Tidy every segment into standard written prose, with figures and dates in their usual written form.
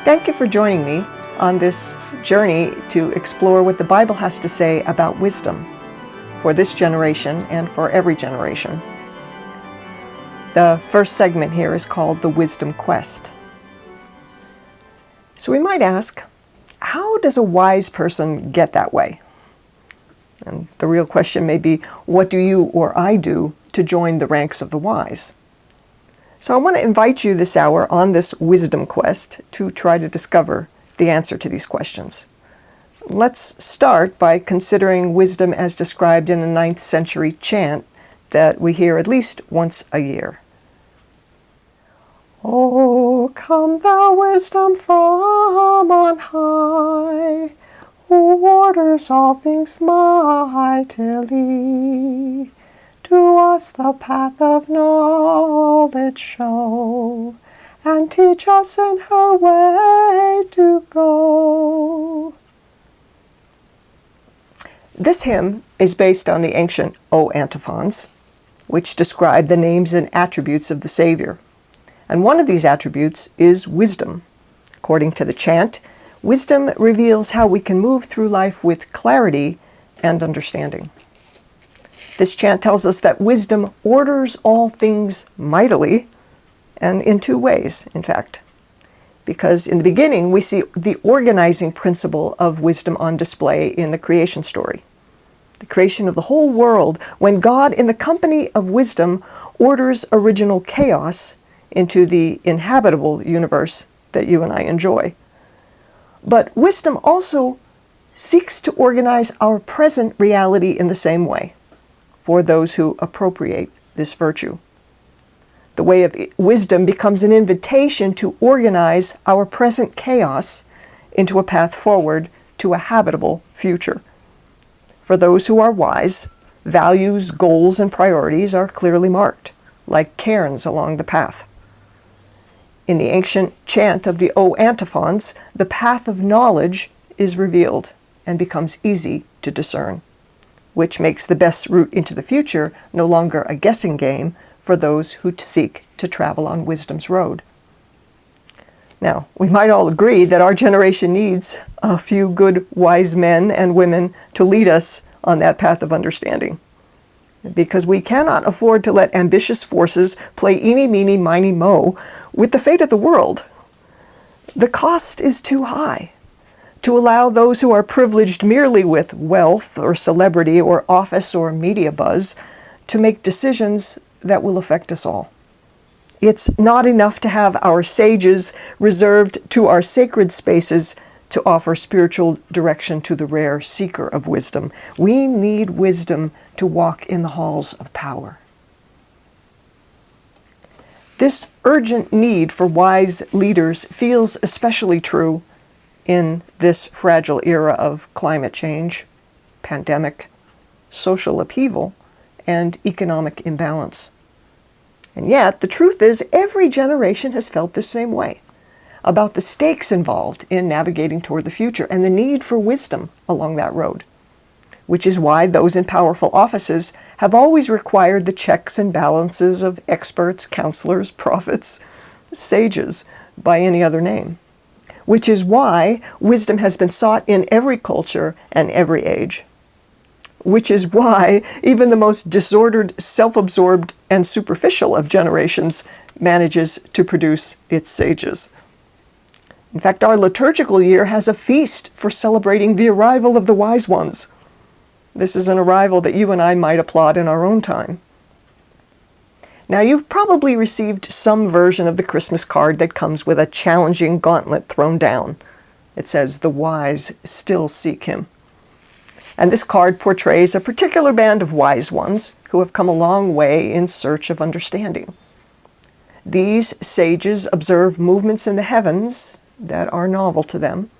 Thank you for joining me on this journey to explore what the Bible has to say about wisdom for this generation and for every generation. The first segment here is called The Wisdom Quest. So we might ask, how does a wise person get that way? And the real question may be, what do you or I do to join the ranks of the wise? So I want to invite you this hour on this wisdom quest to try to discover the answer to these questions. Let's start by considering wisdom as described in a 9th century chant that we hear at least once a year. O come thou wisdom from on high, who orders all things mightily. To us the path of knowledge show, and teach us in her way to go. This hymn is based on the ancient O antiphons, which describe the names and attributes of the Savior. And one of these attributes is wisdom. According to the chant, wisdom reveals how we can move through life with clarity and understanding. This chant tells us that wisdom orders all things mightily, and in two ways, in fact. Because in the beginning, we see the organizing principle of wisdom on display in the creation story. The creation of the whole world, when God, in the company of wisdom, orders original chaos into the inhabitable universe that you and I enjoy. But wisdom also seeks to organize our present reality in the same way, for those who appropriate this virtue. The way of wisdom becomes an invitation to organize our present chaos into a path forward to a habitable future. For those who are wise, values, goals, and priorities are clearly marked, like cairns along the path. In the ancient chant of the O antiphons, the path of knowledge is revealed and becomes easy to discern, which makes the best route into the future no longer a guessing game for those who seek to travel on wisdom's road. Now, we might all agree that our generation needs a few good wise men and women to lead us on that path of understanding, because we cannot afford to let ambitious forces play eeny, meeny, miny, moe with the fate of the world. The cost is too high to allow those who are privileged merely with wealth or celebrity or office or media buzz to make decisions that will affect us all. It's not enough to have our sages reserved to our sacred spaces to offer spiritual direction to the rare seeker of wisdom. We need wisdom to walk in the halls of power. This urgent need for wise leaders feels especially true in this fragile era of climate change, pandemic, social upheaval, and economic imbalance. And yet, the truth is, every generation has felt the same way about the stakes involved in navigating toward the future and the need for wisdom along that road, which is why those in powerful offices have always required the checks and balances of experts, counselors, prophets, sages, by any other name. Which is why wisdom has been sought in every culture and every age. Which is why even the most disordered, self-absorbed, and superficial of generations manages to produce its sages. In fact, our liturgical year has a feast for celebrating the arrival of the wise ones. This is an arrival that you and I might applaud in our own time. Now, you've probably received some version of the Christmas card that comes with a challenging gauntlet thrown down. It says, "The wise still seek him." And this card portrays a particular band of wise ones who have come a long way in search of understanding. These sages observe movements in the heavens that are novel to them,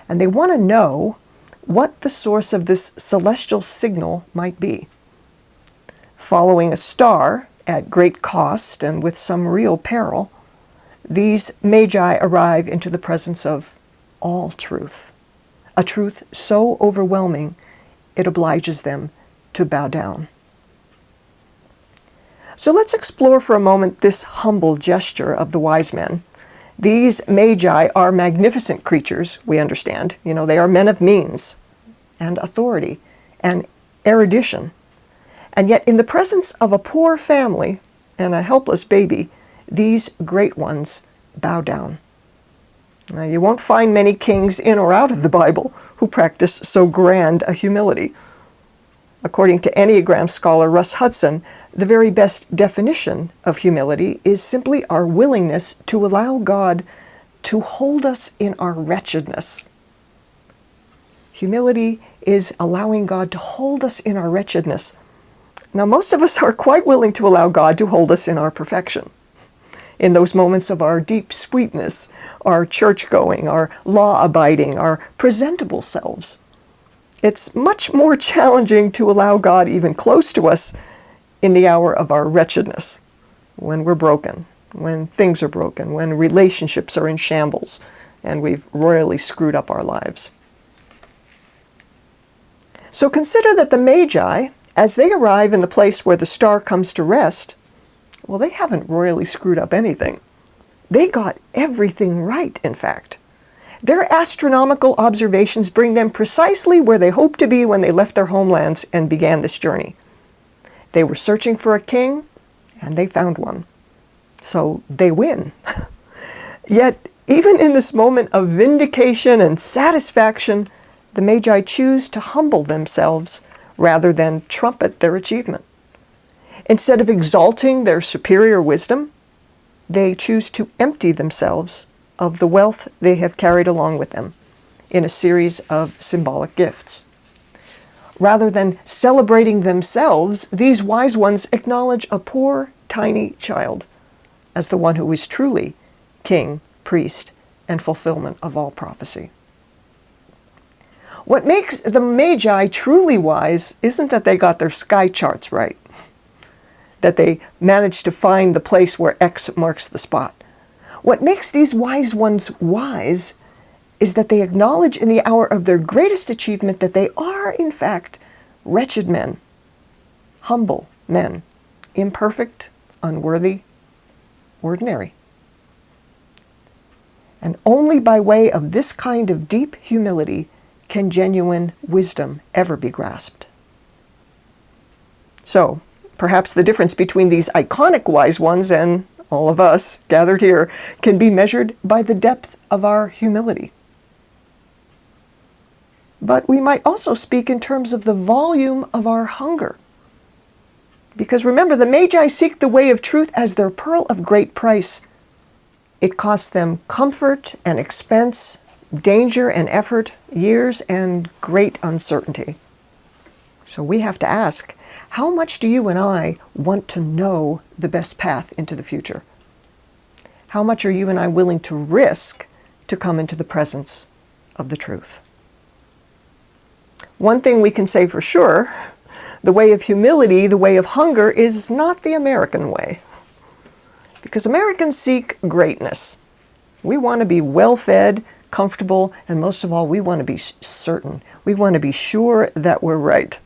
and they want to know what the source of this celestial signal might be. Following a star, at great cost and with some real peril, these magi arrive into the presence of all truth, a truth so overwhelming it obliges them to bow down. So let's explore for a moment this humble gesture of the wise men These magi are magnificent creatures, we understand. They are men of means and authority and erudition. And yet in the presence of a poor family and a helpless baby, these great ones bow down. Now, you won't find many kings in or out of the Bible who practice so grand a humility. According to Enneagram scholar Russ Hudson, the very best definition of humility is simply our willingness to allow God to hold us in our wretchedness. Humility is allowing God to hold us in our wretchedness. Now, most of us are quite willing to allow God to hold us in our perfection, in those moments of our deep sweetness, our church-going, our law-abiding, our presentable selves. It's much more challenging to allow God even close to us in the hour of our wretchedness, when we're broken, when things are broken, when relationships are in shambles, and we've royally screwed up our lives. So consider that the Magi, as they arrive in the place where the star comes to rest, well, they haven't royally screwed up anything. They got everything right, in fact. Their astronomical observations bring them precisely where they hoped to be when they left their homelands and began this journey. They were searching for a king, and they found one. So they win. Yet, even in this moment of vindication and satisfaction, the Magi choose to humble themselves rather than trumpet their achievement. Instead of exalting their superior wisdom, they choose to empty themselves of the wealth they have carried along with them in a series of symbolic gifts. Rather than celebrating themselves, these wise ones acknowledge a poor, tiny child as the one who is truly king, priest, and fulfillment of all prophecy. What makes the Magi truly wise isn't that they got their sky charts right, that they managed to find the place where X marks the spot. What makes these wise ones wise is that they acknowledge in the hour of their greatest achievement that they are, in fact, wretched men, humble men, imperfect, unworthy, ordinary. And only by way of this kind of deep humility can genuine wisdom ever be grasped. So, perhaps the difference between these iconic wise ones and all of us gathered here can be measured by the depth of our humility. But we might also speak in terms of the volume of our hunger. Because remember, the Magi seek the way of truth as their pearl of great price. It costs them comfort and expense, danger and effort, years and great uncertainty. So we have to ask, how much do you and I want to know the best path into the future? How much are you and I willing to risk to come into the presence of the truth? One thing we can say for sure, the way of humility, the way of hunger, is not the American way. Because Americans seek greatness. We want to be well-fed, comfortable, and most of all, we want to be certain. We want to be sure that we're right.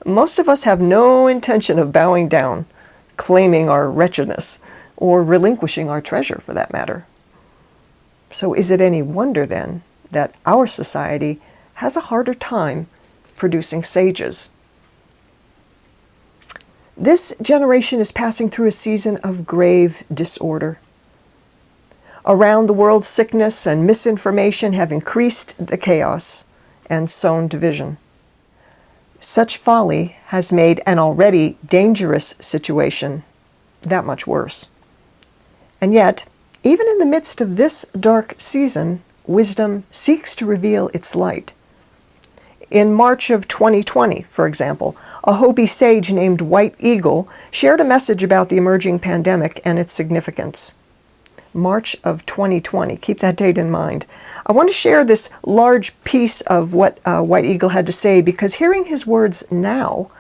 Most of us have no intention of bowing down, claiming our wretchedness, or relinquishing our treasure for that matter. So is it any wonder then that our society has a harder time producing sages? This generation is passing through a season of grave disorder. Around the world, sickness and misinformation have increased the chaos and sown division. Such folly has made an already dangerous situation that much worse. And yet, even in the midst of this dark season, wisdom seeks to reveal its light. In March of 2020, for example, a Hopi sage named White Eagle shared a message about the emerging pandemic and its significance. March of 2020. Keep that date in mind. I want to share this large piece of what White Eagle had to say because hearing his words now,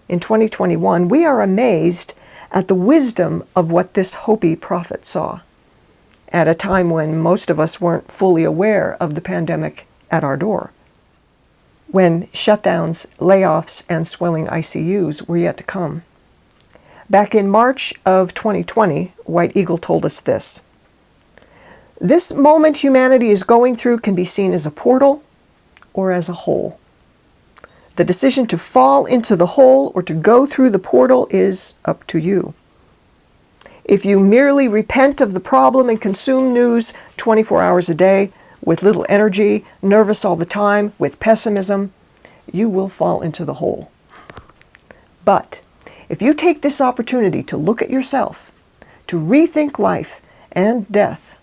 in 2021, we are amazed at the wisdom of what this Hopi prophet saw at a time when most of us weren't fully aware of the pandemic at our door, when shutdowns, layoffs, and swelling ICUs were yet to come. Back in March of 2020, White Eagle told us this: This moment humanity is going through can be seen as a portal or as a hole. The decision to fall into the hole or to go through the portal is up to you. If you merely repent of the problem and consume news 24 hours a day with little energy, nervous all the time, with pessimism, you will fall into the hole. But if you take this opportunity to look at yourself, to rethink life and death,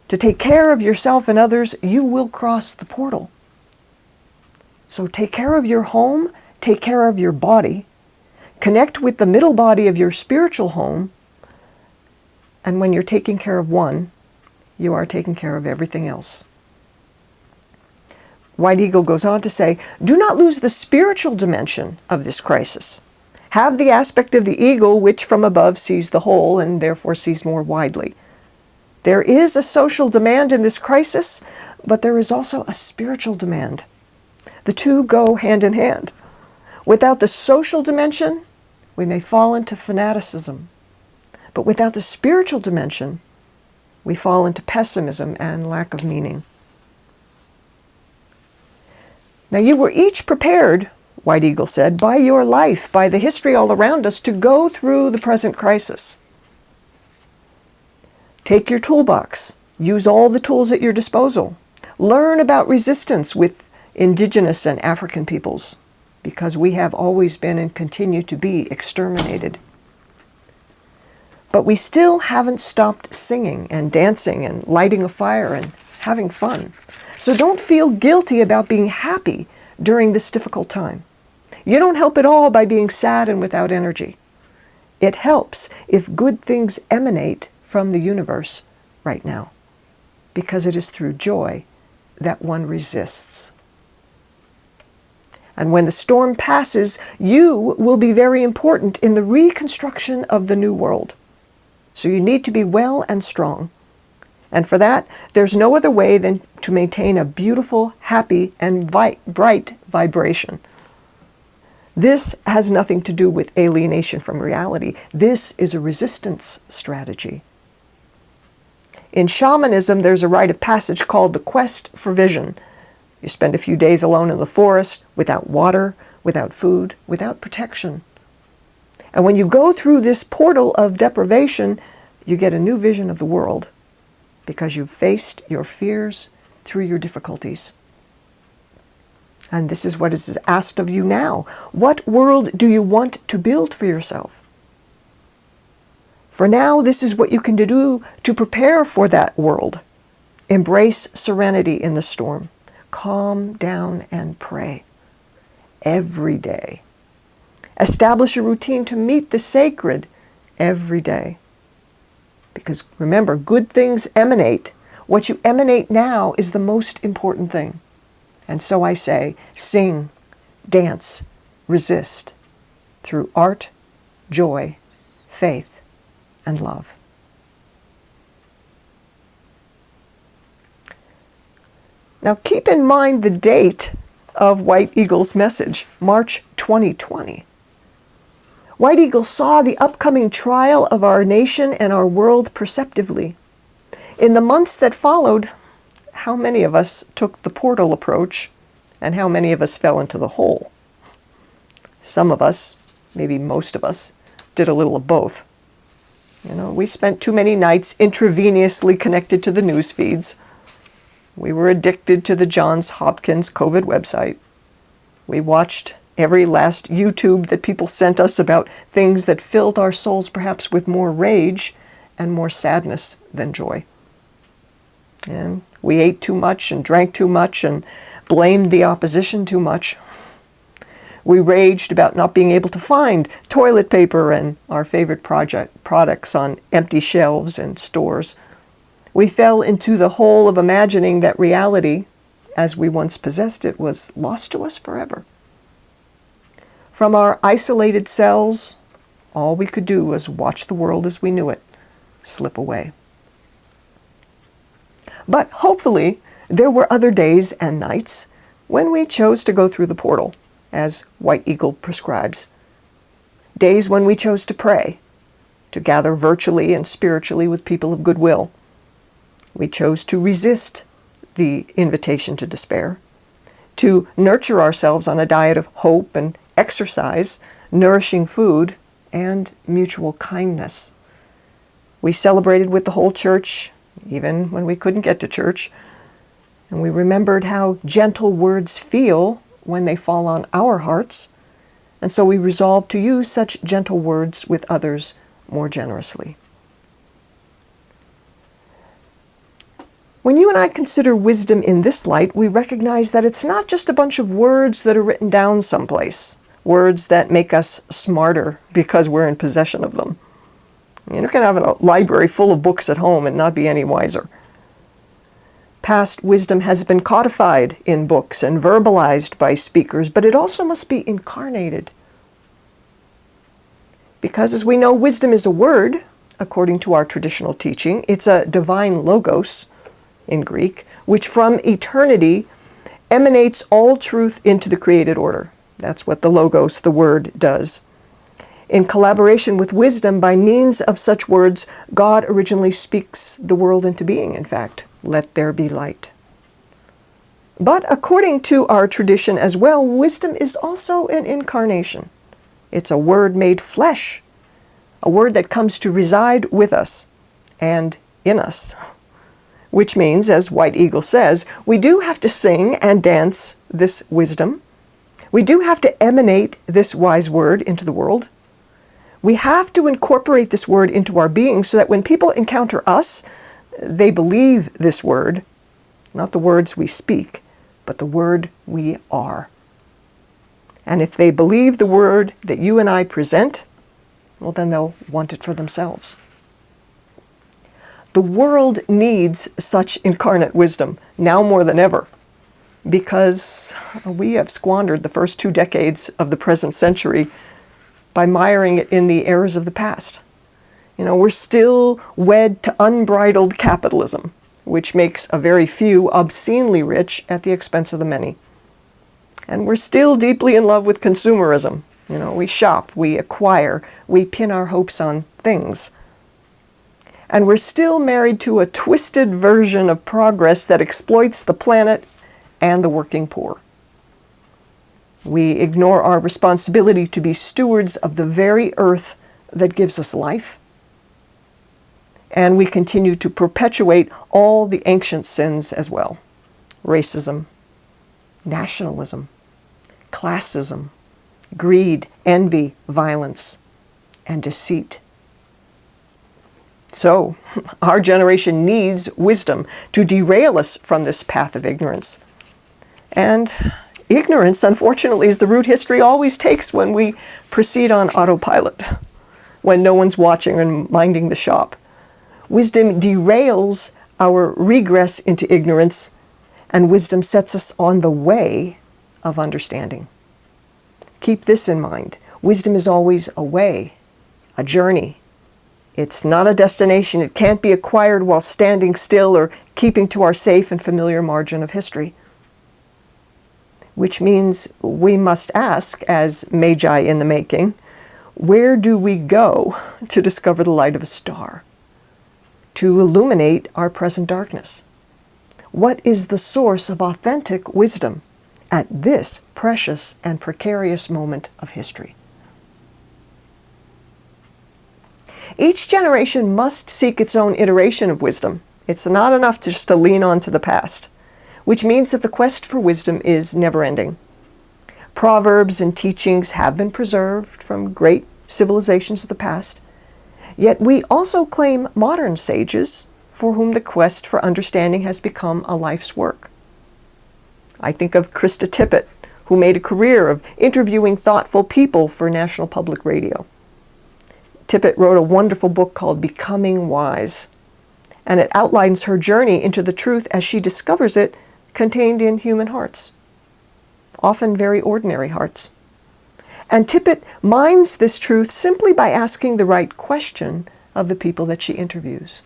to take care of yourself and others, you will cross the portal. So take care of your home, take care of your body, connect with the middle body of your spiritual home, and when you're taking care of one, you are taking care of everything else. White Eagle goes on to say, do not lose the spiritual dimension of this crisis. Have the aspect of the eagle which from above sees the whole and therefore sees more widely. There is a social demand in this crisis, but there is also a spiritual demand. The two go hand in hand. Without the social dimension, we may fall into fanaticism. But without the spiritual dimension, we fall into pessimism and lack of meaning. Now you were each prepared, White Eagle said, by your life, by the history all around us, to go through the present crisis. Take your toolbox. Use all the tools at your disposal. Learn about resistance with indigenous and African peoples, because we have always been and continue to be exterminated. But we still haven't stopped singing and dancing and lighting a fire and having fun. So don't feel guilty about being happy during this difficult time. You don't help at all by being sad and without energy. It helps if good things emanate from the universe right now, because it is through joy that one resists. And when the storm passes, you will be very important in the reconstruction of the new world. So you need to be well and strong. And for that, there's no other way than to maintain a beautiful, happy, and bright vibration. This has nothing to do with alienation from reality. This is a resistance strategy. In shamanism, there's a rite of passage called the quest for vision. You spend a few days alone in the forest, without water, without food, without protection. And when you go through this portal of deprivation, you get a new vision of the world, because you've faced your fears through your difficulties. And this is what is asked of you now. What world do you want to build for yourself? For now, this is what you can do to prepare for that world. Embrace serenity in the storm. Calm down and pray every day. Establish a routine to meet the sacred every day. Because remember, good things emanate. What you emanate now is the most important thing. And so I say, sing, dance, resist through art, joy, faith, and love. Now keep in mind the date of White Eagle's message, March 2020. White Eagle saw the upcoming trial of our nation and our world perceptively. In the months that followed, how many of us took the portal approach and how many of us fell into the hole? Some of us, maybe most of us, did a little of both. We spent too many nights intravenously connected to the news feeds. We were addicted to the Johns Hopkins COVID website. We watched every last YouTube that people sent us about things that filled our souls perhaps with more rage and more sadness than joy. And we ate too much and drank too much and blamed the opposition too much. We raged about not being able to find toilet paper and our favorite products on empty shelves in stores. We fell into the hole of imagining that reality, as we once possessed it, was lost to us forever. From our isolated cells, all we could do was watch the world as we knew it slip away. But hopefully, there were other days and nights when we chose to go through the portal, as White Eagle prescribes. Days when we chose to pray, to gather virtually and spiritually with people of goodwill. We chose to resist the invitation to despair, to nurture ourselves on a diet of hope and exercise, nourishing food, and mutual kindness. We celebrated with the whole church, even when we couldn't get to church, and we remembered how gentle words feel when they fall on our hearts, and so we resolved to use such gentle words with others more generously. When you and I consider wisdom in this light, we recognize that it's not just a bunch of words that are written down someplace, words that make us smarter because we're in possession of them. You can have a library full of books at home and not be any wiser. Past wisdom has been codified in books and verbalized by speakers, but it also must be incarnated. Because as we know, wisdom is a word, according to our traditional teaching. It's a divine logos, in Greek, which from eternity emanates all truth into the created order. That's what the logos, the word, does. In collaboration with wisdom, by means of such words, God originally speaks the world into being, in fact. Let there be light. But according to our tradition as well, wisdom is also an incarnation. It's a word made flesh, a word that comes to reside with us and in us. Which means, as White Eagle says, we do have to sing and dance this wisdom. We do have to emanate this wise word into the world. We have to incorporate this word into our being so that when people encounter us, they believe this word, not the words we speak, but the word we are. And if they believe the word that you and I present, well, then they'll want it for themselves. The world needs such incarnate wisdom, now more than ever, because we have squandered the first 2 decades of the present century by miring it in the errors of the past. We're still wed to unbridled capitalism, which makes a very few obscenely rich at the expense of the many. And we're still deeply in love with consumerism. We shop, we acquire, we pin our hopes on things. And we're still married to a twisted version of progress that exploits the planet and the working poor. We ignore our responsibility to be stewards of the very earth that gives us life. And we continue to perpetuate all the ancient sins as well. Racism, nationalism, classism, greed, envy, violence, and deceit. So, our generation needs wisdom to derail us from this path of ignorance. And ignorance, unfortunately, is the route history always takes when we proceed on autopilot, when no one's watching and minding the shop. Wisdom derails our regress into ignorance, and wisdom sets us on the way of understanding. Keep this in mind. Wisdom is always a way, a journey. It's not a destination. It can't be acquired while standing still or keeping to our safe and familiar margin of history. Which means we must ask, as magi in the making, where do we go to discover the light of a star, to illuminate our present darkness? What is the source of authentic wisdom at this precious and precarious moment of history? Each generation must seek its own iteration of wisdom. It's not enough just to lean on to the past, which means that the quest for wisdom is never-ending. Proverbs and teachings have been preserved from great civilizations of the past, yet we also claim modern sages for whom the quest for understanding has become a life's work. I think of Krista Tippett, who made a career of interviewing thoughtful people for National Public Radio. Tippett wrote a wonderful book called Becoming Wise, and it outlines her journey into the truth as she discovers it contained in human hearts, often very ordinary hearts. And Tippett mines this truth simply by asking the right question of the people that she interviews.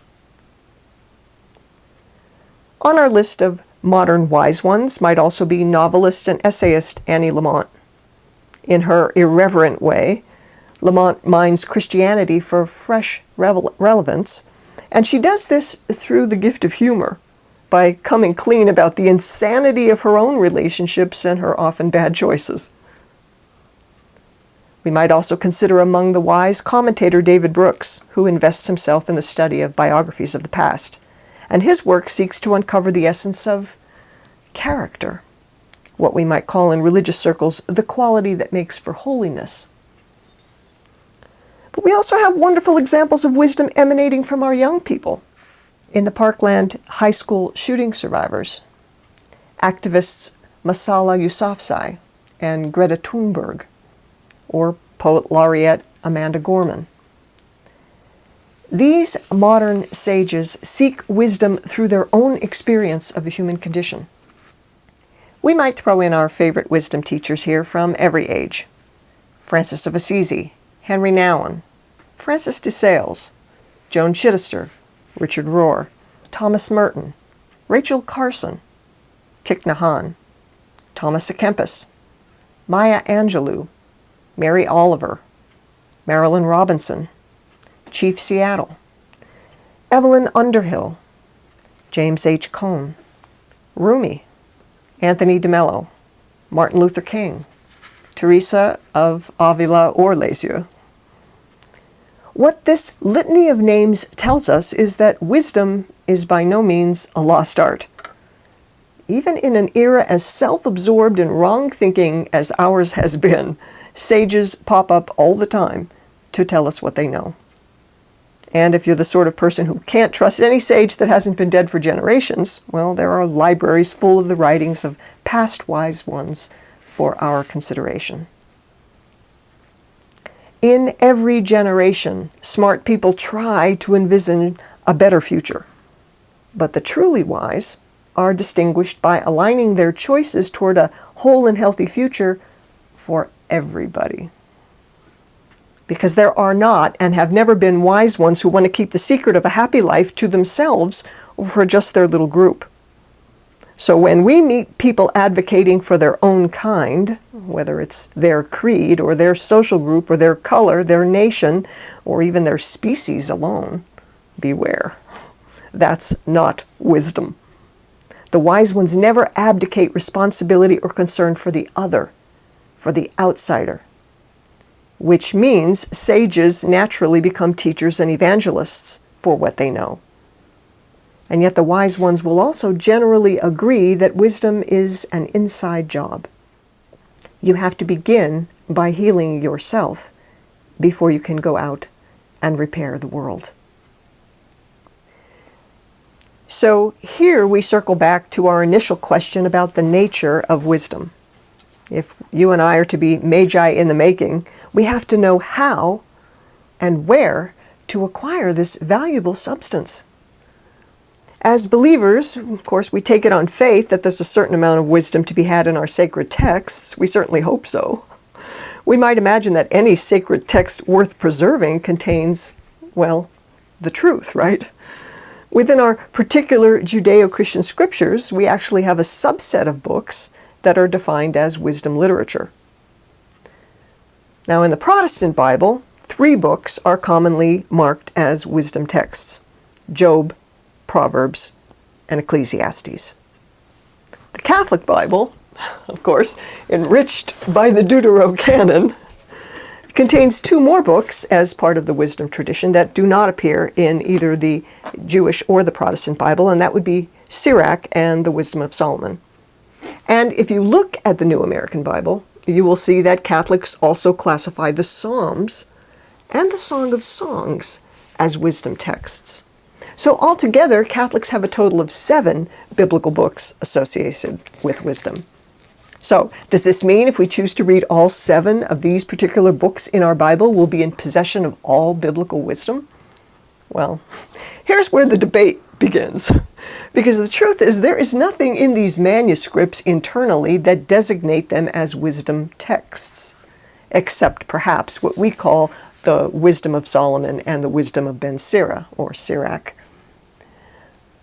On our list of modern wise ones might also be novelist and essayist Annie Lamott. In her irreverent way, Lamont mines Christianity for fresh relevance And she does this through the gift of humor, by coming clean about the insanity of her own relationships and her often bad choices. We might also consider among the wise commentator David Brooks, who invests himself in the study of biographies of the past, and his work seeks to uncover the essence of character, what we might call in religious circles the quality that makes for holiness. But we also have wonderful examples of wisdom emanating from our young people. In the Parkland high school shooting survivors, activists Masala Yousafzai and Greta Thunberg, or poet laureate Amanda Gorman. These modern sages seek wisdom through their own experience of the human condition. We might throw in our favorite wisdom teachers here from every age: Francis of Assisi, Henry Nouwen, Francis de Sales, Joan Chittister, Richard Rohr, Thomas Merton, Rachel Carson, Thich Nhat Hanh, Thomas à Kempis, Maya Angelou, Mary Oliver, Marilyn Robinson, Chief Seattle, Evelyn Underhill, James H. Cone, Rumi, Anthony de Mello, Martin Luther King, Teresa of Avila or Lisieux. What this litany of names tells us is that wisdom is by no means a lost art. Even in an era as self-absorbed and wrong-thinking as ours has been, sages pop up all the time to tell us what they know. And if you're the sort of person who can't trust any sage that hasn't been dead for generations, well, there are libraries full of the writings of past wise ones for our consideration. In every generation, smart people try to envision a better future. But the truly wise are distinguished by aligning their choices toward a whole and healthy future for everybody. Because there are not and have never been wise ones who want to keep the secret of a happy life to themselves or for just their little group. So when we meet people advocating for their own kind, whether it's their creed or their social group or their color, their nation, or even their species alone, beware. That's not wisdom. The wise ones never abdicate responsibility or concern for the other, for the outsider, which means sages naturally become teachers and evangelists for what they know. And yet the wise ones will also generally agree that wisdom is an inside job. You have to begin by healing yourself before you can go out and repair the world. So here we circle back to our initial question about the nature of wisdom. If you and I are to be magi in the making, we have to know how and where to acquire this valuable substance. As believers, of course, we take it on faith that there's a certain amount of wisdom to be had in our sacred texts. We certainly hope so. We might imagine that any sacred text worth preserving contains, well, the truth, right? Within our particular Judeo-Christian scriptures, we actually have a subset of books that are defined as wisdom literature. Now, in the Protestant Bible, 3 books are commonly marked as wisdom texts: Job, Proverbs, and Ecclesiastes. The Catholic Bible, of course, enriched by the Deuterocanon, contains 2 more books as part of the wisdom tradition that do not appear in either the Jewish or the Protestant Bible, and that would be Sirach and the Wisdom of Solomon. And if you look at the New American Bible, you will see that Catholics also classify the Psalms and the Song of Songs as wisdom texts. So altogether, Catholics have a total of 7 biblical books associated with wisdom. So, does this mean if we choose to read all 7 of these particular books in our Bible, we'll be in possession of all biblical wisdom? Well, here's where the debate begins. Because the truth is, there is nothing in these manuscripts internally that designate them as wisdom texts, except perhaps what we call the Wisdom of Solomon and the Wisdom of Ben Sira, or Sirach.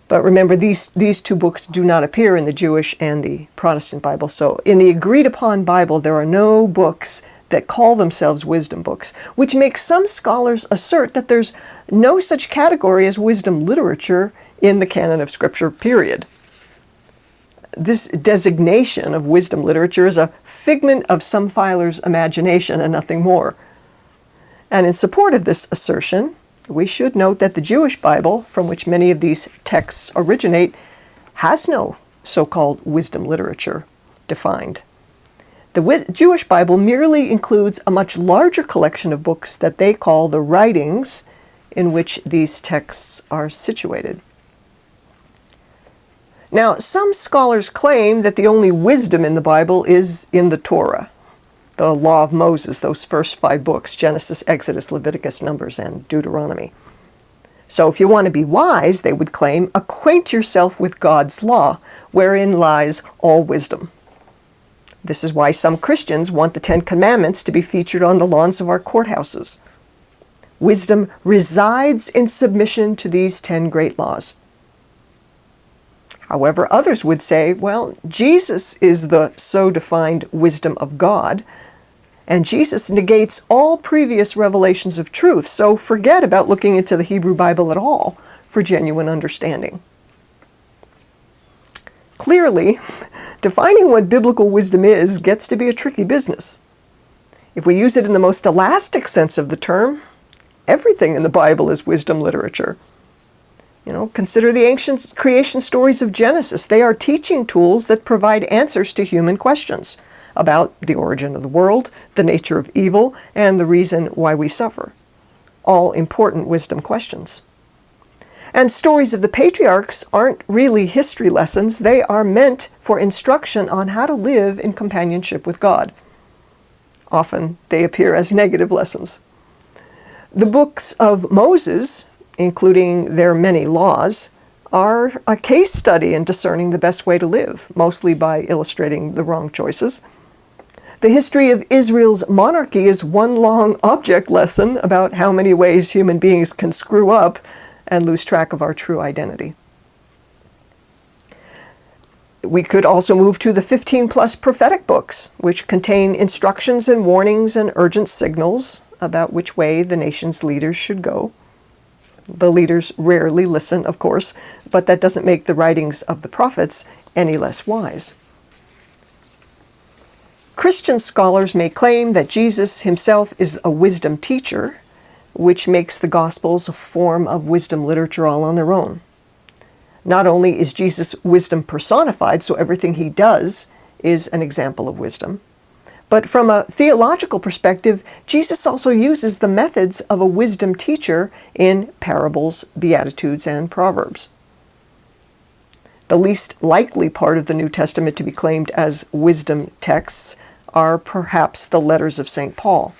But remember, these 2 books do not appear in the Jewish and the Protestant Bible. So in the agreed upon Bible, there are no books that call themselves wisdom books, which makes some scholars assert that there's no such category as wisdom literature in the canon of Scripture, period. This designation of wisdom literature is a figment of some filers' imagination and nothing more. And in support of this assertion, we should note that the Jewish Bible, from which many of these texts originate, has no so-called wisdom literature defined. The Jewish Bible merely includes a much larger collection of books that they call the writings in which these texts are situated. Now, some scholars claim that the only wisdom in the Bible is in the Torah, the Law of Moses, those first 5 books, Genesis, Exodus, Leviticus, Numbers, and Deuteronomy. So if you want to be wise, they would claim, acquaint yourself with God's law, wherein lies all wisdom. This is why some Christians want the 10 Commandments to be featured on the lawns of our courthouses. Wisdom resides in submission to these 10 great laws. However, others would say, well, Jesus is the so-defined wisdom of God, and Jesus negates all previous revelations of truth, so forget about looking into the Hebrew Bible at all for genuine understanding. Clearly, defining what biblical wisdom is gets to be a tricky business. If we use it in the most elastic sense of the term, everything in the Bible is wisdom literature. Consider the ancient creation stories of Genesis. They are teaching tools that provide answers to human questions about the origin of the world, the nature of evil, and the reason why we suffer. All important wisdom questions. And stories of the patriarchs aren't really history lessons. They are meant for instruction on how to live in companionship with God. Often they appear as negative lessons. The books of Moses, including their many laws, are a case study in discerning the best way to live, mostly by illustrating the wrong choices. The history of Israel's monarchy is one long object lesson about how many ways human beings can screw up and lose track of our true identity. We could also move to the 15-plus prophetic books, which contain instructions and warnings and urgent signals about which way the nation's leaders should go. The leaders rarely listen, of course, but that doesn't make the writings of the prophets any less wise. Christian scholars may claim that Jesus himself is a wisdom teacher, which makes the Gospels a form of wisdom literature all on their own. Not only is Jesus wisdom personified, so everything he does is an example of wisdom, but from a theological perspective, Jesus also uses the methods of a wisdom teacher in parables, beatitudes, and proverbs. The least likely part of the New Testament to be claimed as wisdom texts are perhaps the letters of St. Paul.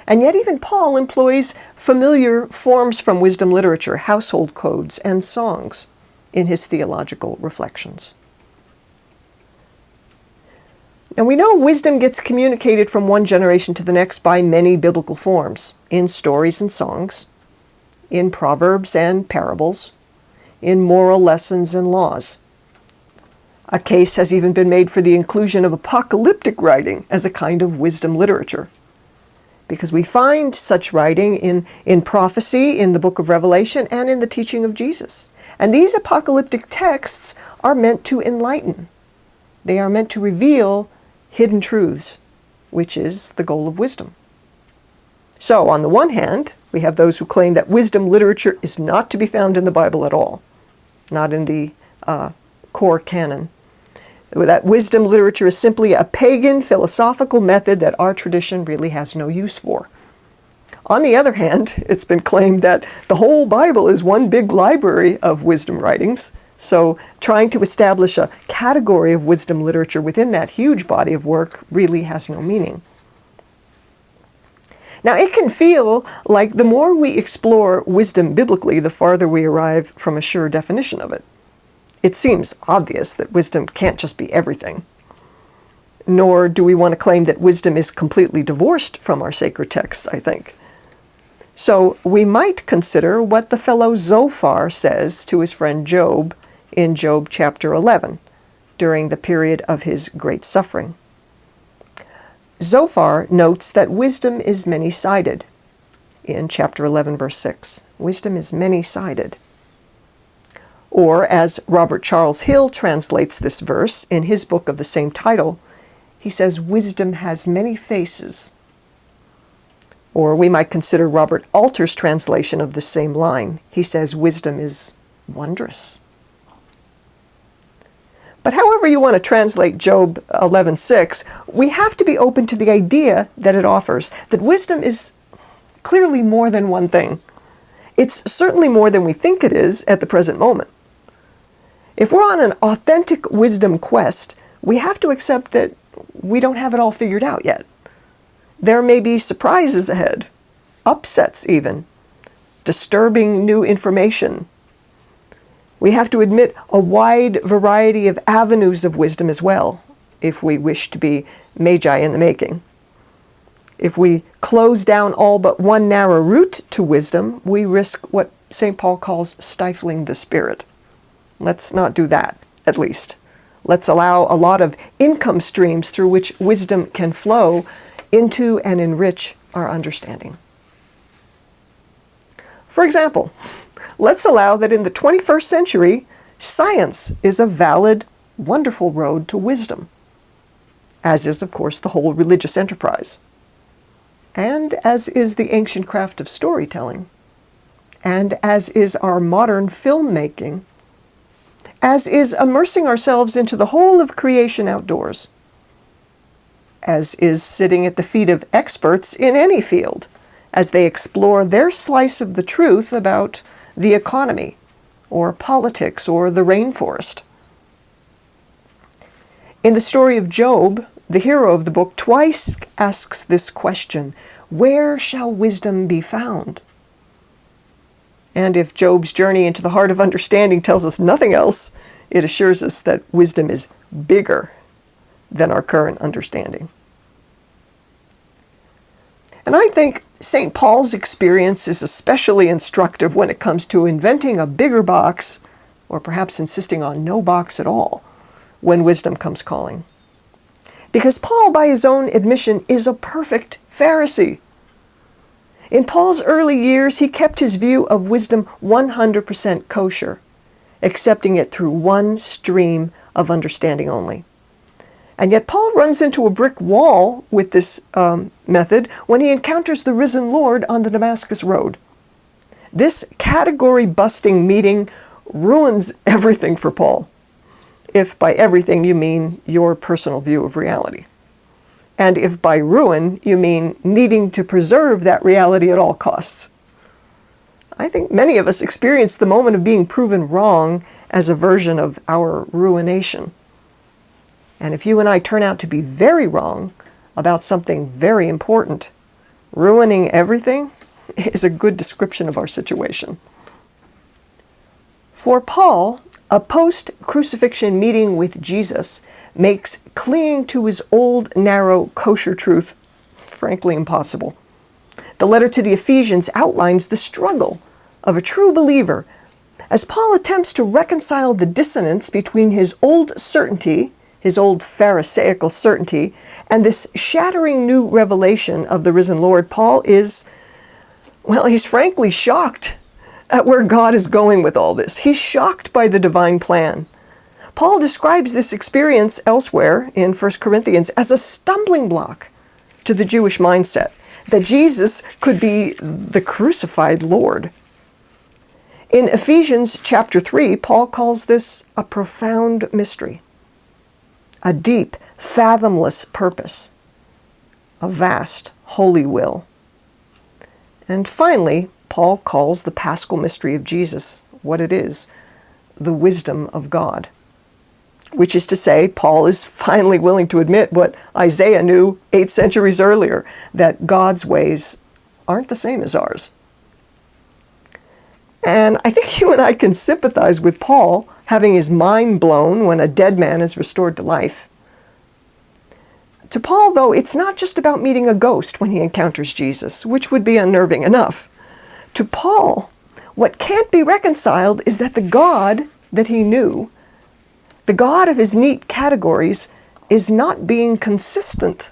And yet even Paul employs familiar forms from wisdom literature, household codes, and songs in his theological reflections. And we know wisdom gets communicated from one generation to the next by many biblical forms, in stories and songs, in proverbs and parables, in moral lessons and laws. A case has even been made for the inclusion of apocalyptic writing as a kind of wisdom literature, because we find such writing in prophecy, in the book of Revelation, and in the teaching of Jesus. And these apocalyptic texts are meant to enlighten. They are meant to reveal hidden truths, which is the goal of wisdom. So, on the one hand, we have those who claim that wisdom literature is not to be found in the Bible at all, not in the core canon. That wisdom literature is simply a pagan philosophical method that our tradition really has no use for. On the other hand, it's been claimed that the whole Bible is one big library of wisdom writings, so trying to establish a category of wisdom literature within that huge body of work really has no meaning. Now, it can feel like the more we explore wisdom biblically, the farther we arrive from a sure definition of it. It seems obvious that wisdom can't just be everything. Nor do we want to claim that wisdom is completely divorced from our sacred texts, I think. So we might consider what the fellow Zophar says to his friend Job in Job chapter 11, during the period of his great suffering. Zophar notes that wisdom is many-sided in chapter 11, verse 6. Wisdom is many-sided. Or, as Robert Charles Hill translates this verse in his book of the same title, he says, wisdom has many faces. Or we might consider Robert Alter's translation of the same line. He says, wisdom is wondrous. But however you want to translate Job 11:6, we have to be open to the idea that it offers, that wisdom is clearly more than one thing. It's certainly more than we think it is at the present moment. If we're on an authentic wisdom quest, we have to accept that we don't have it all figured out yet. There may be surprises ahead, upsets even, disturbing new information. We have to admit a wide variety of avenues of wisdom as well, if we wish to be magi in the making. If we close down all but one narrow route to wisdom, we risk what St. Paul calls stifling the spirit. Let's not do that, at least. Let's allow a lot of income streams through which wisdom can flow into and enrich our understanding. For example, let's allow that in the 21st century, science is a valid, wonderful road to wisdom, as is, of course, the whole religious enterprise, and as is the ancient craft of storytelling, and as is our modern filmmaking, as is immersing ourselves into the whole of creation outdoors, as is sitting at the feet of experts in any field as they explore their slice of the truth about the economy, or politics, or the rainforest. In the story of Job, the hero of the book twice asks this question, where shall wisdom be found? And if Job's journey into the heart of understanding tells us nothing else, it assures us that wisdom is bigger than our current understanding. And I think St. Paul's experience is especially instructive when it comes to inventing a bigger box, or perhaps insisting on no box at all, when wisdom comes calling. Because Paul, by his own admission, is a perfect Pharisee. In Paul's early years, he kept his view of wisdom 100% kosher, accepting it through one stream of understanding only. And yet Paul runs into a brick wall with this method when he encounters the risen Lord on the Damascus Road. This category-busting meeting ruins everything for Paul, if by everything you mean your personal view of reality. And if by ruin you mean needing to preserve that reality at all costs. I think many of us experience the moment of being proven wrong as a version of our ruination. And if you and I turn out to be very wrong about something very important, ruining everything is a good description of our situation. For Paul, a post-crucifixion meeting with Jesus makes clinging to his old, narrow, kosher truth frankly impossible. The letter to the Ephesians outlines the struggle of a true believer as Paul attempts to reconcile the dissonance between his old certainty, his old Pharisaical certainty, and this shattering new revelation of the risen Lord. Paul is, he's frankly shocked at where God is going with all this. He's shocked by the divine plan. Paul describes this experience elsewhere in 1 Corinthians as a stumbling block to the Jewish mindset, that Jesus could be the crucified Lord. In Ephesians chapter 3, Paul calls this a profound mystery, a deep, fathomless purpose, a vast, holy will. And finally, Paul calls the paschal mystery of Jesus what it is, the wisdom of God. Which is to say, Paul is finally willing to admit what Isaiah knew 8 centuries earlier, that God's ways aren't the same as ours. And I think you and I can sympathize with Paul having his mind blown when a dead man is restored to life. To Paul, though, it's not just about meeting a ghost when he encounters Jesus, which would be unnerving enough. To Paul, what can't be reconciled is that the God that he knew, the God of his neat categories, is not being consistent.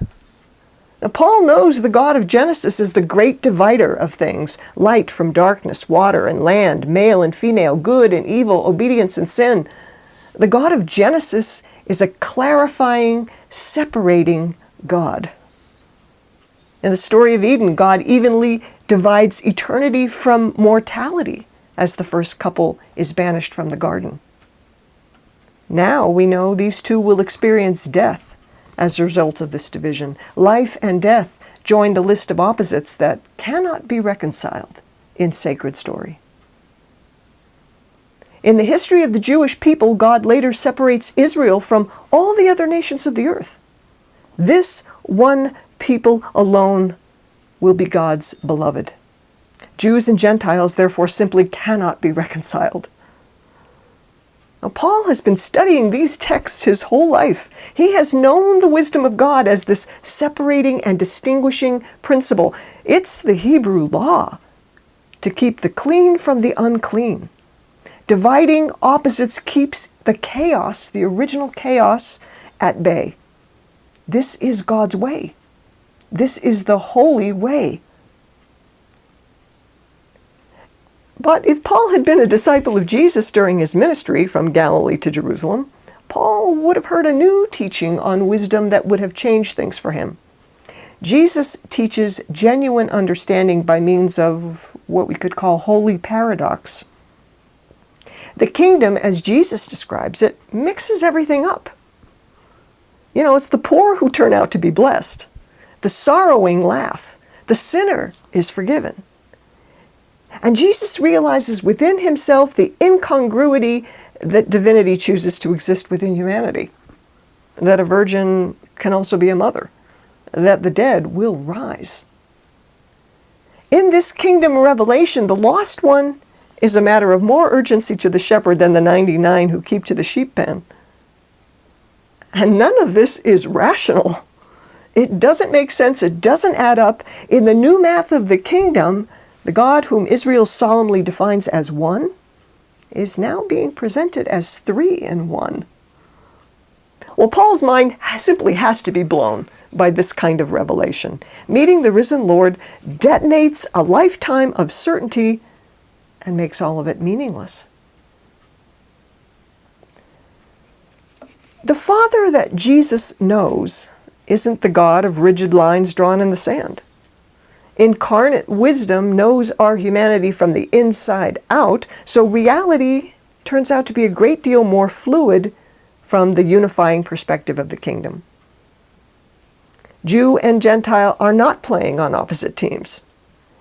Now, Paul knows the God of Genesis is the great divider of things, light from darkness, water and land, male and female, good and evil, obedience and sin. The God of Genesis is a clarifying, separating God. In the story of Eden, God evenly divides eternity from mortality as the first couple is banished from the garden. Now we know these two will experience death as a result of this division. Life and death join the list of opposites that cannot be reconciled in sacred story. In the history of the Jewish people, God later separates Israel from all the other nations of the earth. This one people alone will be God's beloved. Jews and Gentiles, therefore, simply cannot be reconciled. Now, Paul has been studying these texts his whole life. He has known the wisdom of God as this separating and distinguishing principle. It's the Hebrew law to keep the clean from the unclean. Dividing opposites keeps the chaos, the original chaos, at bay. This is God's way. This is the holy way. But if Paul had been a disciple of Jesus during his ministry from Galilee to Jerusalem, Paul would have heard a new teaching on wisdom that would have changed things for him. Jesus teaches genuine understanding by means of what we could call holy paradox. The kingdom, as Jesus describes it, mixes everything up. It's the poor who turn out to be blessed. The sorrowing laugh. The sinner is forgiven. And Jesus realizes within himself the incongruity that divinity chooses to exist within humanity. That a virgin can also be a mother. That the dead will rise. In this kingdom revelation, the lost one is a matter of more urgency to the shepherd than the 99 who keep to the sheep pen. And none of this is rational. It doesn't make sense. It doesn't add up. In the new math of the kingdom, the God whom Israel solemnly defines as one is now being presented as three in one. Well, Paul's mind simply has to be blown by this kind of revelation. Meeting the risen Lord detonates a lifetime of certainty and makes all of it meaningless. The Father that Jesus knows isn't the God of rigid lines drawn in the sand. Incarnate wisdom knows our humanity from the inside out, so reality turns out to be a great deal more fluid from the unifying perspective of the kingdom. Jew and Gentile are not playing on opposite teams,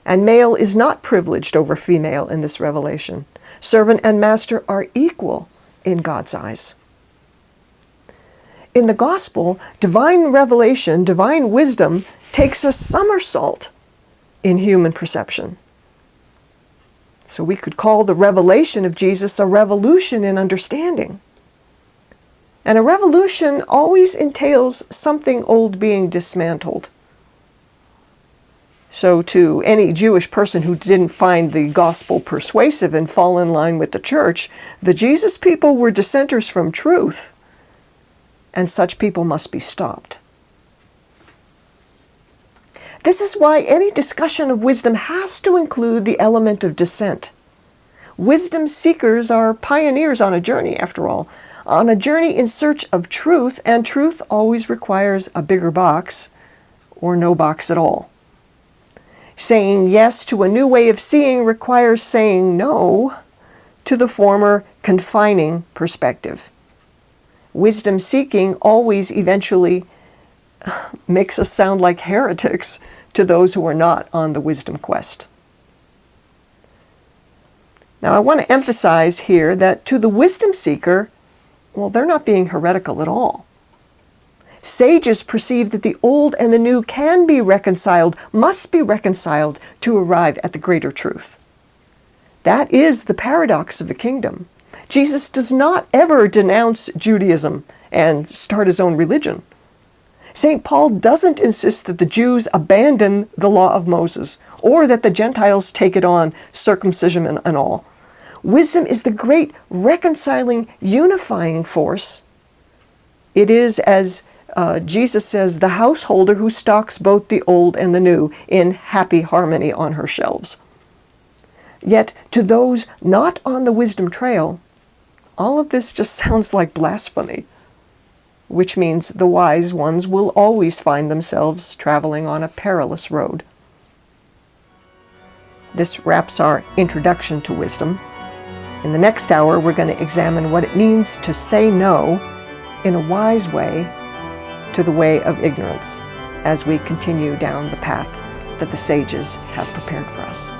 and male is not privileged over female in this revelation. Servant and master are equal in God's eyes. In the gospel, divine revelation, divine wisdom takes a somersault in human perception. So we could call the revelation of Jesus a revolution in understanding. And a revolution always entails something old being dismantled. So to any Jewish person who didn't find the gospel persuasive and fall in line with the church, the Jesus people were dissenters from truth, and such people must be stopped. This is why any discussion of wisdom has to include the element of dissent. Wisdom seekers are pioneers on a journey, after all, on a journey in search of truth, and truth always requires a bigger box or no box at all. Saying yes to a new way of seeing requires saying no to the former confining perspective. Wisdom seeking always eventually makes us sound like heretics to those who are not on the wisdom quest. Now, I want to emphasize here that to the wisdom seeker, they're not being heretical at all. Sages perceive that the old and the new can be reconciled, must be reconciled to arrive at the greater truth. That is the paradox of the kingdom. Jesus does not ever denounce Judaism and start his own religion. St. Paul doesn't insist that the Jews abandon the law of Moses or that the Gentiles take it on, circumcision and all. Wisdom is the great reconciling, unifying force. It is, as Jesus says, "The householder who stocks both the old and the new in happy harmony on her shelves." Yet to those not on the wisdom trail, all of this just sounds like blasphemy, which means the wise ones will always find themselves traveling on a perilous road. This wraps our introduction to wisdom. In the next hour, we're going to examine what it means to say no in a wise way to the way of ignorance as we continue down the path that the sages have prepared for us.